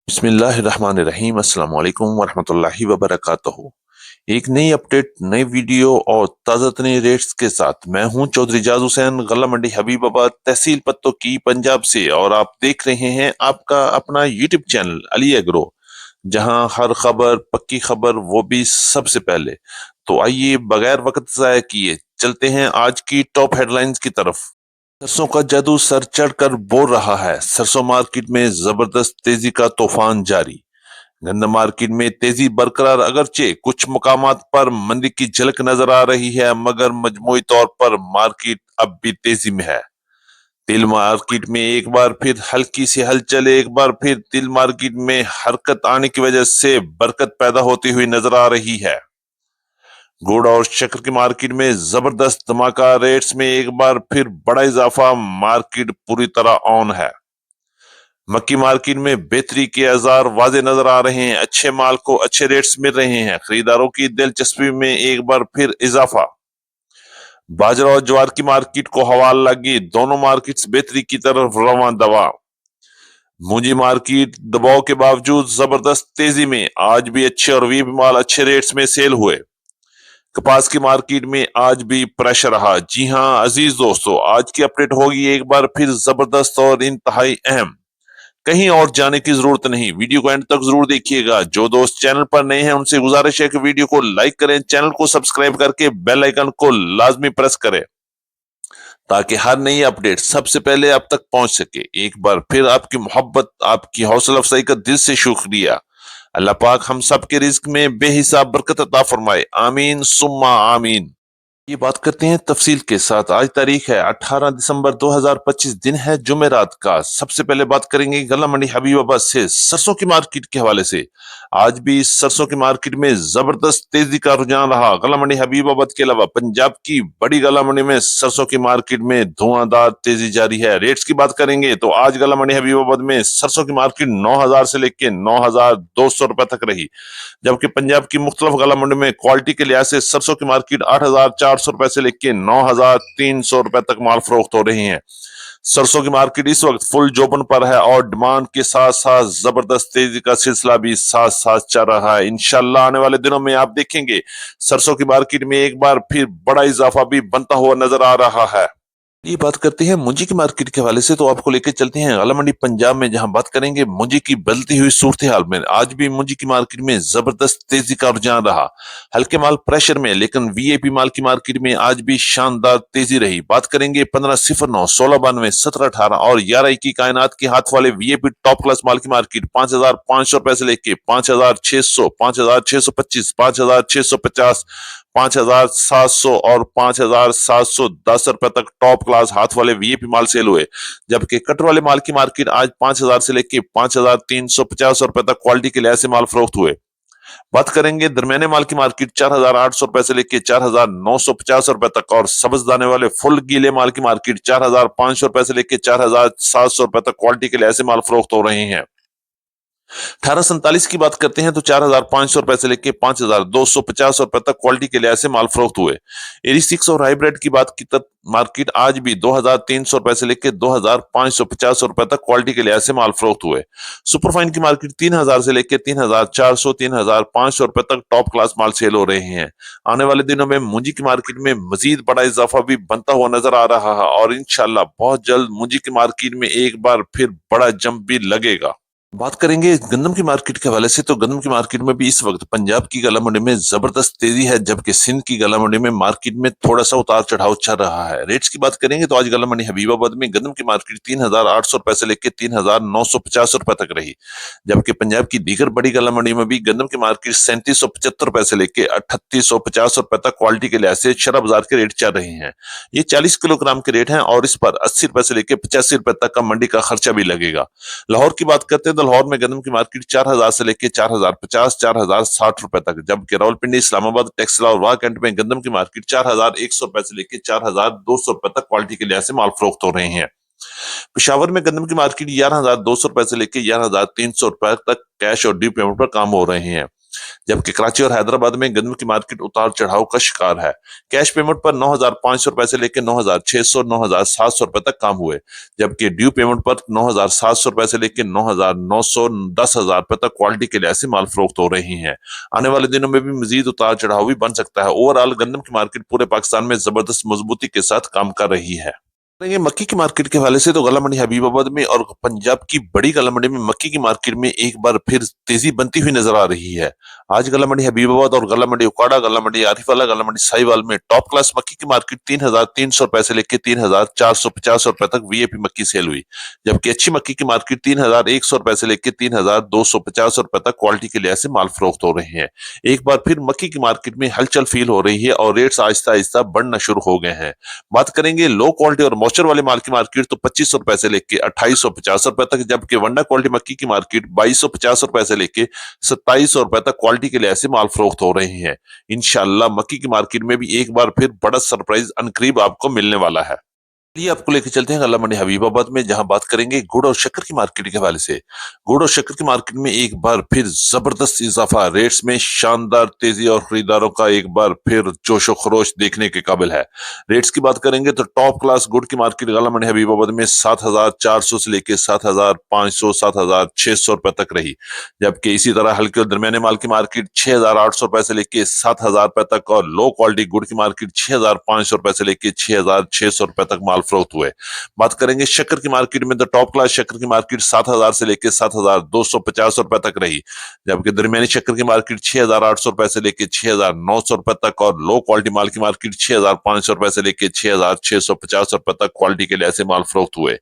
बिस्मिल्लाहिर्रहमानिर्रहीम। अस्सलाम वालेकुम वरहमतुल्लाहि वबरकातुहू। एक नई अपडेट, नई वीडियो और ताज़ा तरीन रेट्स के साथ मैं हूं चौधरी जाज हुसैन, गल्ला मंडी हबीबाबाद, तहसील पत्तो की, पंजाब से। और आप देख रहे हैं आपका अपना यूट्यूब चैनल अली एग्रो, जहां हर खबर पक्की खबर, वो भी सबसे पहले। तो आइए बगैर वक्त जाया किए चलते हैं आज की टॉप हेडलाइंस की तरफ। सरसों का जादू सर चढ़कर बोल रहा है। सरसों मार्केट में जबरदस्त तेजी का तूफान जारी। गन्ना मार्केट में तेजी बरकरार, अगरचे कुछ मुकामात पर मंदी की झलक नजर आ रही है, मगर मजमूई तौर पर मार्केट अब भी तेजी में है। तिल मार्केट में एक बार फिर हल्की सी हलचल, एक बार फिर तिल मार्केट में हरकत आने की वजह से बरकत पैदा होती हुई नजर आ रही है। गुड़ और शक्कर की मार्केट में जबरदस्त धमाका, रेट्स में एक बार फिर बड़ा इजाफा, मार्केट पूरी तरह ऑन है। मक्की मार्केट में बेहतरी के आसार वाजे नजर आ रहे हैं, अच्छे माल को अच्छे रेट्स मिल रहे हैं, खरीदारों की दिलचस्पी में एक बार फिर इजाफा। बाजरा और ज्वार की मार्केट को हवा लगी, दोनों मार्केट्स बेहतरी की तरफ रवां दवा। मूंजी मार्केट दबाव के बावजूद जबरदस्त तेजी में, आज भी अच्छे और वी माल अच्छे रेट्स में सेल हुए। कपास की मार्केट में आज भी प्रेशर रहा। जी हां अजीज दोस्तों, आज की अपडेट होगी एक बार फिर जबरदस्त और इंतहाई अहम। कहीं और जाने की जरूरत नहीं, वीडियो को एंड तक जरूर देखिएगा। जो दोस्त चैनल पर नए हैं उनसे गुजारिश है कि वीडियो को लाइक करें, चैनल को सब्सक्राइब करके बेल आइकन को लाजमी प्रेस करें, ताकि हर नई अपडेट सबसे पहले आप तक पहुंच सके। एक बार फिर आपकी मोहब्बत, आपकी हौसला अफजाई का दिल से शुक्रिया। अल्लाह पाक हम सब के रिज्क में बेहिसाब बरकत अता फरमाए, आमीन सुम्मा आमीन। ये बात करते हैं तफसील के साथ। आज तारीख है 18 दिसंबर 2025, दिन है जुमेरात का। सबसे पहले बात करेंगे गल्ला मंडी हबीबाबाद से सरसों की मार्केट के हवाले से। आज भी सरसों की मार्केट में जबरदस्त तेजी का रुझान रहा। गल्ला मंडी हबीबाबाद के अलावा पंजाब की बड़ी गल्ला मंडी में सरसों की मार्केट में धुआंधार तेजी जारी है। रेट्स की बात करेंगे तो आज गल्ला मंडी हबीबाबाद में सरसों की मार्केट 9,000 से लेकर 9,200 रुपए तक रही, जबकि पंजाब की मुख्तलिफ गला मंडी में क्वालिटी के लिहाज से सरसों की मार्केट 8,400 रुपए से लेकर 9,300 रुपए तक माल फरोख्त हो रही है। सरसों की मार्केट इस वक्त फुल जोबन पर है और डिमांड के साथ साथ जबरदस्त तेजी का सिलसिला भी साथ साथ चल रहा है। इंशाल्लाह आने वाले दिनों में आप देखेंगे सरसों की मार्केट में एक बार फिर बड़ा इजाफा भी बनता हुआ नजर आ रहा है। ये बात करते हैं मुंजी की मार्केट के हवाले से, तो आपको लेकर चलते हैं गला मंडी पंजाब में, जहां बात करेंगे मुंजी की बदलती हुई सूरत हाल में। आज भी मुंजी की मार्केट में जबरदस्त तेजी का रुझान रहा। हल्के माल प्रेशर में, लेकिन वीआईपी माल की मार्केट में आज भी शानदार तेजी रही। बात करेंगे 1509, 1692, 1718 और 11 कायनात के हाथ वाले वीआईपी टॉप क्लास माल की मार्केट 5,500 रुपए से लेके 5,600, 5,625, 5,650, 5,700 और 5,710 रुपए तक टॉप क्लास हाथ वाले वीआईपी माल सेल हुए, जबकि कटर वाले माल की मार्केट आज 5,000 से लेके 5,350 रुपए तक क्वालिटी के लिहाज से माल फरोख्त हुए। बात करेंगे दरमियाने माल की मार्केट 4,800 रुपए से लेके 4,950 रुपए तक, और सब्ज दाने वाले फुल गीले माल की मार्केट 4,500 रुपए से लेके 4,700 रुपए तक क्वालिटी के लिहाज से माल फरोख्त हो रहे हैं। 1847 की बात करते हैं तो 4,500 रुपए से लेके 5,250 रुपए तक क्वालिटी के लिहाज से माल फरोख्त हुए। 86 और हाइब्रिड की बात की तब मार्केट आज भी 2,300 रुपए से लेके 2,550 रुपए तक क्वालिटी के लिहाज से माल फरोख्त हुए। सुपरफाइन की मार्केट 3,000 से लेके 3,400, 3,500 रुपए तक टॉप क्लास माल सेल हो रहे हैं। आने वाले दिनों में मुंजी की मार्केट में मजीद बड़ा इजाफा भी बनता हुआ नजर आ रहा है, और इंशाल्लाह बहुत जल्द मुंजी की मार्केट में एक बार फिर बड़ा जंप भी लगेगा। बात करेंगे गंदम की मार्केट के हवाले से, तो गंदम की मार्केट में भी इस वक्त पंजाब की गला मंडी में जबरदस्त तेजी है, जबकि सिंध की गला मंडी में मार्केट में थोड़ा सा उतार चढ़ाव चल रहा है। रेट्स की बात करेंगे तो आज गला मंडी हबीबाबाद में गंदम की मार्केट 3,800 रुपए से लेकर 3,950 रुपए तक रही, जबकि पंजाब की दीगर बड़ी गला मंडी में भी गंदम की मार्केट 3,775 रुपए से लेकर 3,850 रुपए तक क्वालिटी के लिहाज से शरा बाजार के रेट चल रहे हैं। ये 40 किलोग्राम के रेट हैं, और इस पर 80 रुपए से लेकर 85 रुपए तक का मंडी का खर्चा भी लगेगा। लाहौर की बात करते हैं तो लाहौर में गंदम की मार्केट 4,000 से लेकर 4,050, 4,060 रुपए तक, जबकि रावलपिंडी, इस्लामाबाद, टेक्सला और वाह कैंट में गंदम की मार्केट 4,100 रुपए से लेकर 4,200 रुपए तक क्वालिटी के लिहाज से माल फरोख्त हो रहे हैं। पिशावर में गंदम की मार्केट 11,200 रुपए से लेकर 11,300 रुपए तक कैश और ड्यू पेमेंट पर काम हो रहे हैं। जबकि कराची और हैदराबाद में गंदम की मार्केट उतार चढ़ाव का शिकार है। कैश पेमेंट पर 9,500 रुपए से लेकर 9,600 9,700 रुपए तक काम हुए, जबकि ड्यू पेमेंट पर 9,700 रुपए से लेकर 9,900 10,000 रुपए तक क्वालिटी के लिहाज से माल फरोख्त हो रही है। आने वाले दिनों में भी मजीद उतार चढ़ाव भी बन सकता है। ओवरऑल गंदम की मार्केट पूरे पाकिस्तान में जबरदस्त मजबूती के साथ काम कर रही है। ये मक्की की मार्केट के हवाले से तो गला मंडी हबीबाबाद में और पंजाब की बड़ी गला मंडी में मक्की की मार्केट में एक बार फिर तेजी बनती हुई नजर आ रही है। आज गला मंडी हबीबाबाद और गला मंडी उकाड़ा, गला मंडी आरिफवाला, गला मंडी साहिवाल में टॉप क्लास मक्की की मार्केट 3,300 रुपए से लेकर 3,450 रुपए तक वीएपी मक्की सेल हुई, जबकि अच्छी मक्की की मार्केट 3,100 रुपए से लेकर 3,250 रुपए तक क्वालिटी के लिहाज से माल फरोख्त हो रहे हैं। एक बार फिर मक्की की मार्केट में हलचल फील हो रही है और रेट्स आहिस्ता आहिस्ता बढ़ना शुरू हो गए हैं। बात करेंगे लो क्वालिटी और मॉइस्चर वाले माल की मार्केट तो 2500 रुपए से लेके 2850 रुपए तक, जबकि वंडा क्वालिटी मक्की की मार्केट 2250 रुपए से लेके 2700 रुपए तक क्वालिटी के लिए ऐसे माल फरोख्त हो रहे हैं। इंशाल्लाह मक्की की मार्केट में भी एक बार फिर बड़ा सरप्राइज अनकरीब आपको मिलने वाला है। चलिए आपको लेके चलते हैं गला मंडी हबीबाबाद में, जहां बात करेंगे गुड़ और शक्कर की मार्केट के हवाले से। गुड़ और शक्कर की मार्केट में एक बार फिर जबरदस्त इजाफा, रेट्स में शानदार तेजी और खरीदारों का एक बार फिर जोशो खरोश देखने के काबिल है। रेट्स की बात करेंगे तो टॉप क्लास गुड़ की मार्केट गला मंडी हबीबाबाद में 7,400 से लेके 7,500 7,600 रुपए तक रही, जबकि इसी तरह हल्के और दरमियाने माल की मार्केट 6,800 रुपए से लेके 7,000 रुपए तक और लो क्वालिटी गुड़ की मार्केट 6,500 रुपए से लेके 6,600 रुपए तक माल फरोख्त हुए। बात करेंगे शक्कर की मार्केट में तो टॉप क्लास शक्कर की मार्केट 7,000 से लेकर 7,250 रुपए तक रही, जबकि दरमियानी शक्कर की मार्केट 6,800 रुपए से लेकर 6,900 रुपए तक और लो क्वालिटी माल की मार्केट 6,500 रुपए से लेकर 6,650 रुपए तक क्वालिटी के लिए ऐसे माल फरोख्त हुए।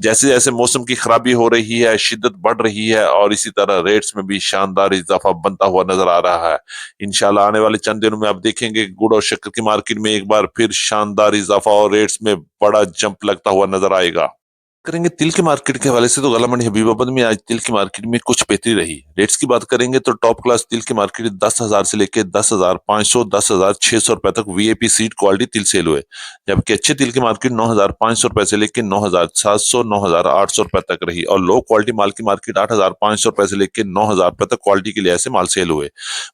जैसे जैसे मौसम की खराबी हो रही है, शिद्दत बढ़ रही है और इसी तरह रेट्स में भी शानदार इजाफा बनता हुआ नजर आ रहा है। इंशाल्लाह आने वाले चंद दिनों में आप देखेंगे गुड़ और शक्कर की मार्केट में एक बार फिर शानदार इजाफा और रेट्स में बड़ा जंप लगता हुआ नजर आएगा। करेंगे तिल की मार्केट के हवाले से तो गला मंडी हबीबाबाद में आज तिल की मार्केट में कुछ बेहतरी रही। रेट्स की बात करेंगे तो टॉप क्लास तिल की मार्केट 10,000 से लेकर 10,500 10,600 रुपए तक वीएपी सीड क्वालिटी तिल सेल हुए, जबकि अच्छे तिल की मार्केट 9,500 रुपए से लेकर 9,700 9,800 रुपए तक रही और लो क्वालिटी माल की मार्केट 8,500 रुपए से लेकर 9,000 रुपए तक क्वालिटी के लिए ऐसे माल सेल हुए।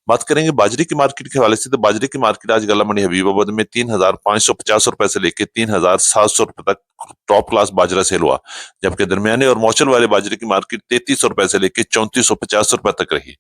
बात करेंगे बाजरे की मार्केट के हवाले से तो बाजरे की मार्केट आज गला मंडी हबीबाबाद में 3,550 रुपए से लेकर 3,700 रुपए तक टॉप क्लास बाजरा सेल हुआ, जबकि दरमियाने और मौचल वाले बाजरे की मार्केट 3,300 रुपए से लेकर 3,450 रुपए तक रही।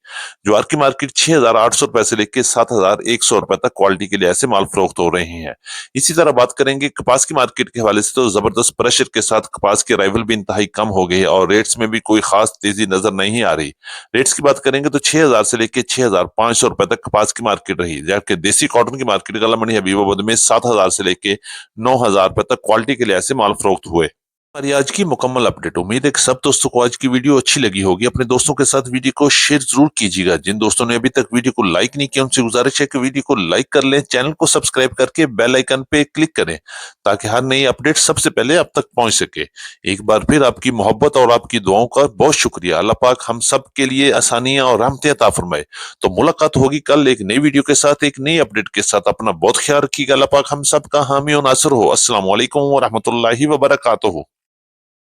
ज्वार की मार्केट 6,800 रुपए से लेकर 7,100 रुपए तक क्वालिटी के लिए ऐसे माल फरोख्त हो रहे हैं। इसी तरह बात करेंगे कपास की मार्केट के हवाले से तो जबरदस्त प्रेशर के साथ कपास की अराइवल भी इंतहाई कम हो गई है और रेट्स में भी कोई खास तेजी नजर नहीं आ रही। रेट्स की बात करेंगे तो 6,000 से लेकर 6,500 रुपए तक कपास की मार्केट रही, जबकि देसी कॉटन की मार्केट गला मंडी हबीबाबाद में 7,000 से लेकर 9,000 रुपए तक क्वालिटी के लिए ऐसे माल फरोख्त हुए। हमारी आज की मुकम्मल अपडेट। उम्मीद है कि सब दोस्तों को आज की वीडियो अच्छी लगी होगी। अपने दोस्तों के साथ वीडियो को शेयर जरूर कीजिएगा। जिन दोस्तों ने अभी तक वीडियो को लाइक नहीं किया उनसे गुजारिश है कि वीडियो को लाइक कर लें, चैनल को सब्सक्राइब करके बेल आइकन पे क्लिक करें ताकि हर नई अपडेट सबसे पहले आप तक पहुंच सके। एक बार फिर आपकी मोहब्बत और आपकी दुआओं का बहुत शुक्रिया। अल्लाह पाक हम सब के लिए आसानियां और रहमतें अता फरमाए। तो मुलाकात होगी कल एक नई वीडियो के साथ, एक नई अपडेट के साथ। अपना बहुत ख्याल रखिएगा। अल्लाह पाक हम सब का हामी और नासिर हो। अस्सलाम वालेकुम व रहमतुल्लाहि व बरकातुहू।